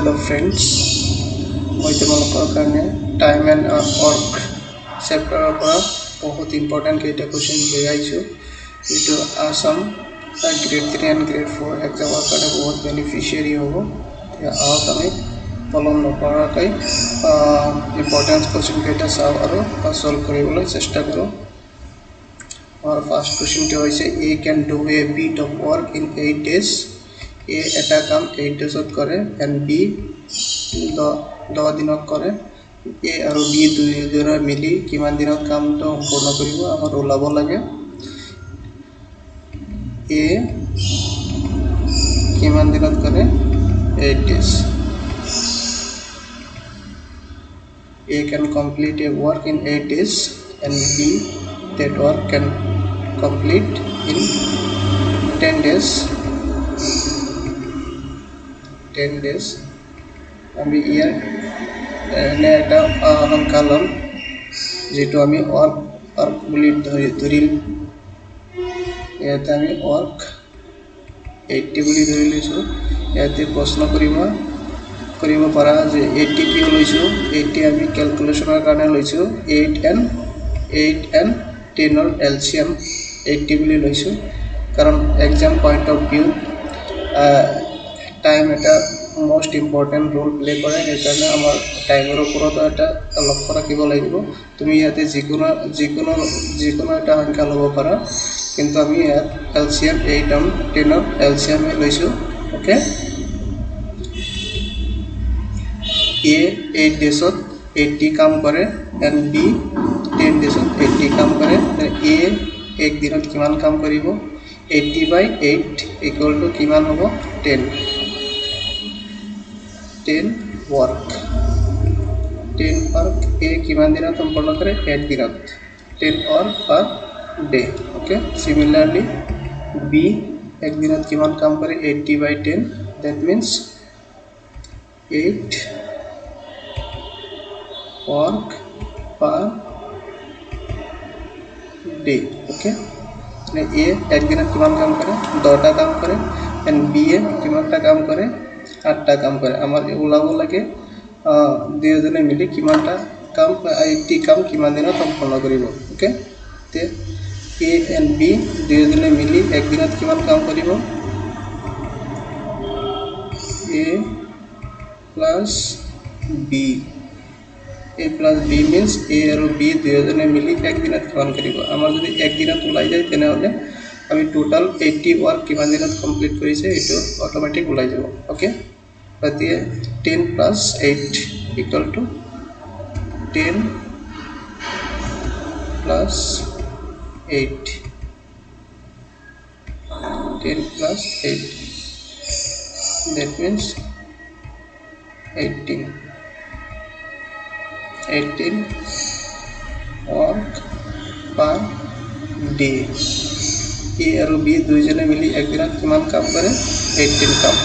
Hello friends मैं तुम्हारे कारण टाइम एंड वर्क चैप्टर पर बहुत इम्पोर्टेंट केटा क्वेश्चन ले आई Assam grade 3 and grade 4 exam कारण बहुत बेनिफिशियरी हम आम पलम नक इम्पोर्टेंट क्वेश्चन केटा चाओ और सल्व कर चेष्टा करूँ। और first question A can do A bit of work in 8 days। A एटा काम 8 days करे एंड बी 10 दिन करे। ए और बी दुजोरे मिली किमान दिन काम तो सम्पूर्ण करिब आमार ओलाब लागे। ए किमान दिन करे 8 days। A can complete a work in 8 days and B that work can complete in 10 days। 10 days আমি ইয়াৰ এনে এটা সংখ্যা ল'ম যেটো আমি ওয়াৰ্ক বুলি ধৰিল। ইয়াতে আমি ওয়াৰ্ক 80 বুলি ধৰি লৈছো। ইয়াতে প্ৰশ্ন কৰিব পাৰা যে 80 কি লৈছো। 80 আমি ক্যালকুলেশনৰ কাৰণে লৈছো 8 and 10 ৰ এলসিএম 80 বুলি লৈছো কাৰণ exam point of view time এটা मोस्ट इम्पोर्टेंट रोल प्ले करे। সেইকাৰণে আমাৰ টাইমৰ ওপৰত এটা লক্ষ্য ৰাখিব লাগিব। তুমি ইয়াতে যিকোনো এটা সংখ্যা ল'ব পাৰা কিন্তু আমি ইয়াত এলসিএম 8 and 10 ৰ এলসিএম লৈছো। ওকে ए 8 days 80 काम करे एंड बी 10 days 80 काम करे। ए एक दिन किमान काम करिब 80/8 इक्वल टू किमान होबो 10 वर्क। 10 वर्क ए किमान दिन सम्पूर्ण करे 8 दिन 10 work per day. Okay similarly B एक दिन किमान काम करे 80/10 that means 8 work per day. Okay A एक दिन किमान काम करे 10टा काम करे एंड बी ए किमानटा काम करे 8टा काम करे। आमार ओलाब लागे दुजोने मिली किमानटा काम 80 काम किमान दिन सम्पूर्ण करिब। ओके ते ए एंड बी दुजोने मिली एक दिन किमान काम करिब ए प्लस बी। ए प्लस बी मीन्स ए और बी दुजोने मिली एक दिन किमान करिब। आमार जदि एक दिन ओलाई जाय तेनेहले आमी टोटल 80 वर्क किमान दिन कमप्लीट करिसे एटु ऑटोमेटिक ओलाई जाब। ओके गतिके 10 + 8 equal to 10 + 8 10 + 8 that means 18 work per day. A और बी दुजोने मिली एक दिन किमान काम करे 18 काम।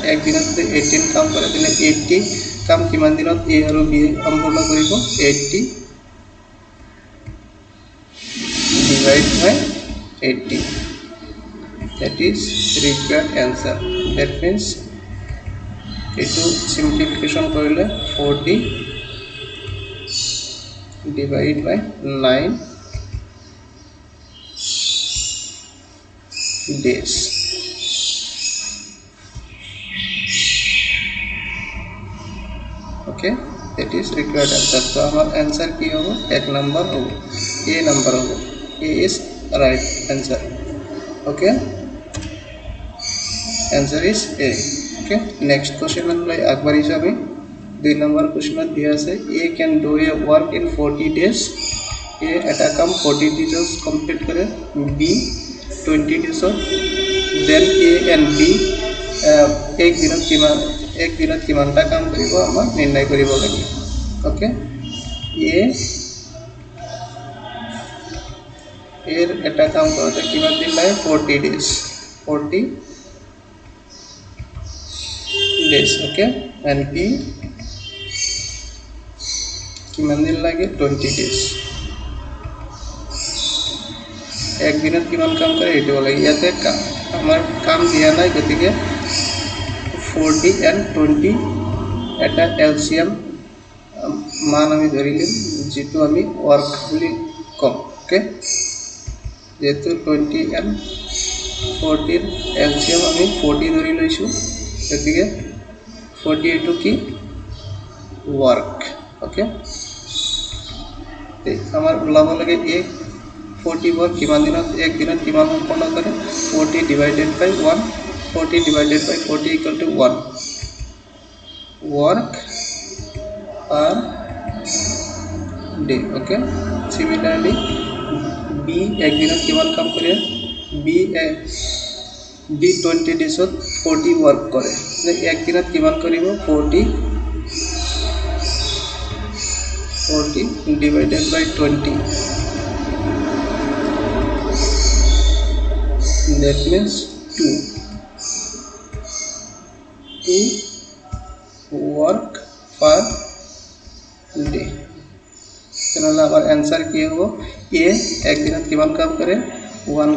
एक दिन 18 काम करे तेने 80 काम किमान दिन ए और बी सम्पूर्ण करिब 80 divided by 80 that is required answer। that means एटू सिम्प्लिफिकेशन करिले 40 divided by 9 days। Okay that is required answer। तो हमार आंसर की होगा एक नंबर होगा ए नंबर होगा। A is right answer. Okay answer is A. Okay next question आगबाढ़िसे आमी 2 नम्बर क्वेश्चन दिया আছে A can do a work in 40 days। A एटा काम 40 days कमप्लीट करे B 20 days then A and B एक दिन किमानटा काम करिब आमार निर्णय करिब लागे। ओके ए एर एटा काम करते किमान दिन लागे 40 days 40 days। Okay and B किमान दिन लागे 20 days। एक दिन किमान काम करे एटो लागे। इयाते आमार काम दिया नाइ गतिके 40 and 20 এটা এলচিএম মান আমি ধৰিলিম যেটো আমি ওয়ার্ক বুলি কম ওকে যেহেতু 20 and 40 এলচিএম আমি 40 ধৰি লৈছো গতিকে 48 কি ওয়ার্ক ওকে আমার ওলাব লাগে এ 40 ওয়ার্ক কিমান দিনত এক দিনত কিমান সম্পন্ন কৰে 40 divided by 1 40 divided by 40 equal to 1 work per day okay similarly b ek dinot kiman kam kore b 20 days 40 work kore je ek dinot kiman koribo 40 divided by 20 that means 2 work per day তেনহলে আমার answer কি হবো a এক দিনত কিমান কাম করে 1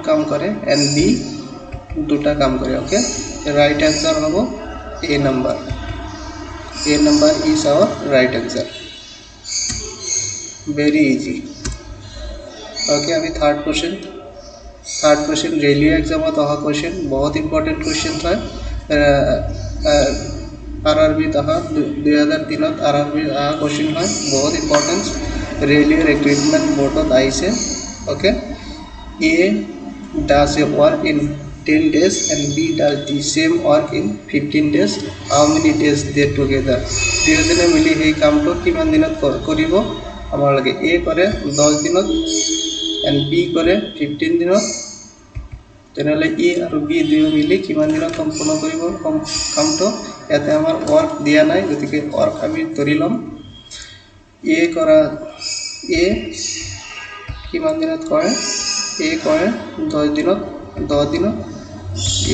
কাম করে and b দুটা কাম করে ওকে রাইট आंसर হবো a number is our right answer very easy okay अभी थर्ड क्वेश्चन रेलवे एग्जाम अहा क्वेश्चन बहुत इंपॉर्टेंट क्वेश्चन था आरआरबी तहा 2003 आरआरबी क्वेश्चन है बहुत इंपॉर्टेंट रेलवे रिक्रूटमेंट बोर्ड आइसे okay A does a work in 10 days and b does the same work in 15 days how many days they together দুজনে মিলি এই কামটো কিমান দিনত কৰিব আমাৰ লাগে a কৰে 10 দিনত and b কৰে 15 দিনত তেনেহলে a আৰু b দুয়ো মিলি কিমান দিনত সম্পূৰ্ণ কৰিব কামটো ইয়াতে আমাৰ ওয়াৰ্ক দিয়া নাই গতিকে ওয়াৰ্ক আমি ধৰি লম a কৰা a কিমান দিনত কৰে a কৰে 10 দিনত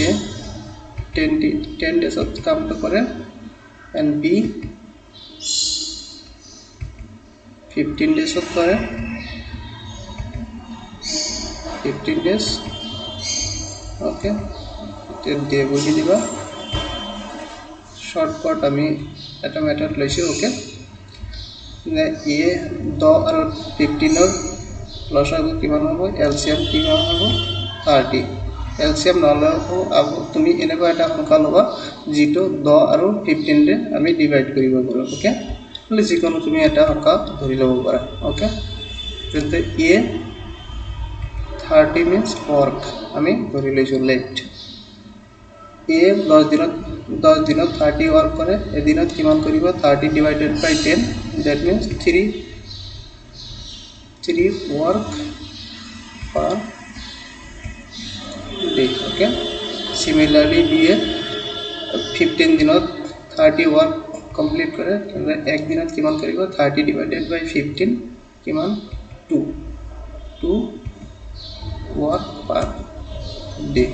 a 10 days কামটো কৰে and b 15 days करे 15 days ओके दे बुझी दिबा शॉर्टकट आमी এটা মেথড লৈছো ওকে ने ए 10 আৰু 15 ৰ লসাগু কিমান হ'ব এলসিএম কিমান হ'ব 30 এলসিএম নলও আব তুমি এনেকুৱা এটা সংখ্যা লবা যেটো 10 আৰু 15 ৰে আমি ডিভাইড কৰিব পাৰো ওকে মানে যিকোনো তুমি এটা সংখ্যা ধৰি লব পাৰা ওকে তেন্তে এ 30 means work আমি ধৰি লৈছো লেট এ 10 দিনত 30 work কৰে এদিনত কিমান কৰিব 30 divided by 10 that means 3 work per day okay similarly b 15 দিনত 30 work complete करे एक दिन किमान करिबो 30 divided by 15 किमान 2 work per day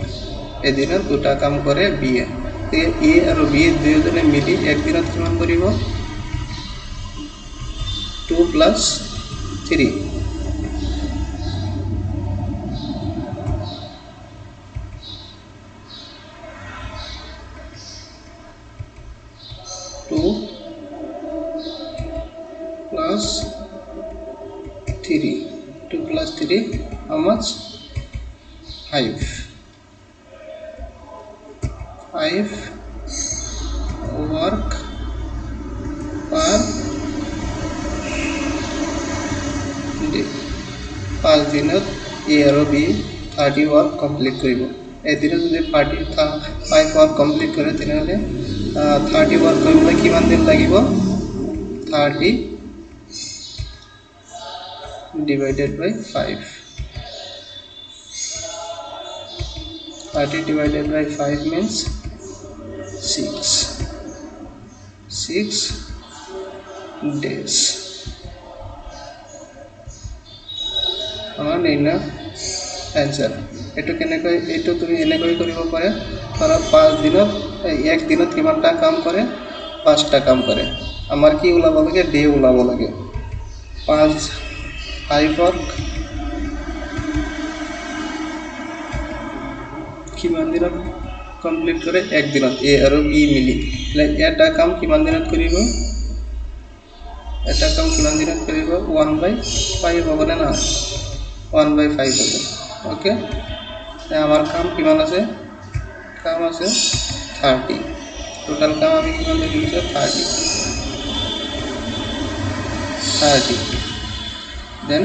ए दिन दुटा काम करे बी ए और बी दुजने मिली एक दिन किमान करिबो 2 plus 3 2 plus 3 2 plus 3 how much 5 work per day 5 दिनत ए और बी 30 वर्क कंप्लीट करिबो ए दिन যদি 5 वर्क कंप्लीट करे তেনহলে 30 वर्क কৰিবলৈ কিমান দিন লাগিব 30 divided by 5 30 divided by 5 means 6 days আমাৰ নেনা आंसर एटो केनेকৈ एटो তুমি এনেকৈ কৰিব পাৰে ধৰা 5 দিনত এক দিনত কিমানটা কাম কৰে 5টা কাম কৰে আমাৰ কি ওলাব লাগে ডে ওলাব লাগে 5 वर्क কিমান দিনত কমপ্লিট কৰে এক দিনত এ আৰু বি মিলি এটা কাম কিমান দিনত কৰিব এটা কাম কিমান দিনত কৰিব 1/5 হ'ব না 1/5 হ'ব ওকে আমাৰ কাম কিমান আছে কাম আছে 30 টোটাল কাম আমি কিমান লিখিছো 30 then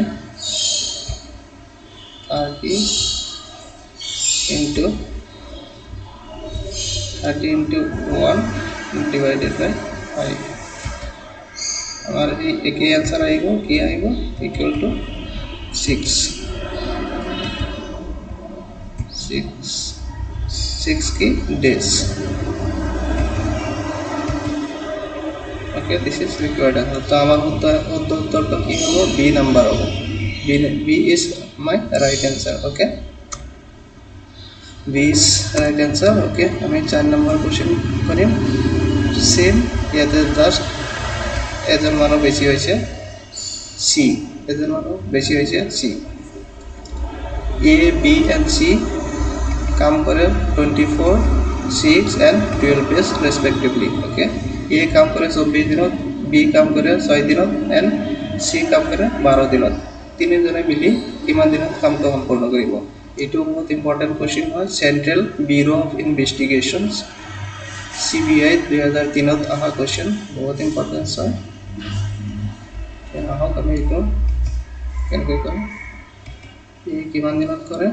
30 into 1 divided by 5 हमारा एक ही आंसर आएगा क्या आएगा इक्वल टू 6 की days okay this is required answer तो हमारा उत्तर तो की होगा बी नंबर होगा B is my right answer okay B is right answer okay हमें 4 नंबर क्वेश्चन करें सेम ইয়াতে জাস্ট এজন মানুহ বেশি হয়েছে সি এজন মানুহ বেশি হয়েছে সি A B and C come করে 24 6 and 12 days respectively okay ए काम करे 24 दिनत बी काम करे 6 दिनत एंड सी काम करे 12 दिनत तीन जने मिली किमान दिनत काम तो সম্পূর্ণ করিব এটো বহুত ইম্পর্টেন্ট কোশ্চেন হয় central bureau of investigations CBI 2003 ত আহা কোশ্চেন বহুত ইম্পর্টেন্ট হয় আহক আমি এটো কেনেকৈ কৰিম এই কিমান দিনত কৰে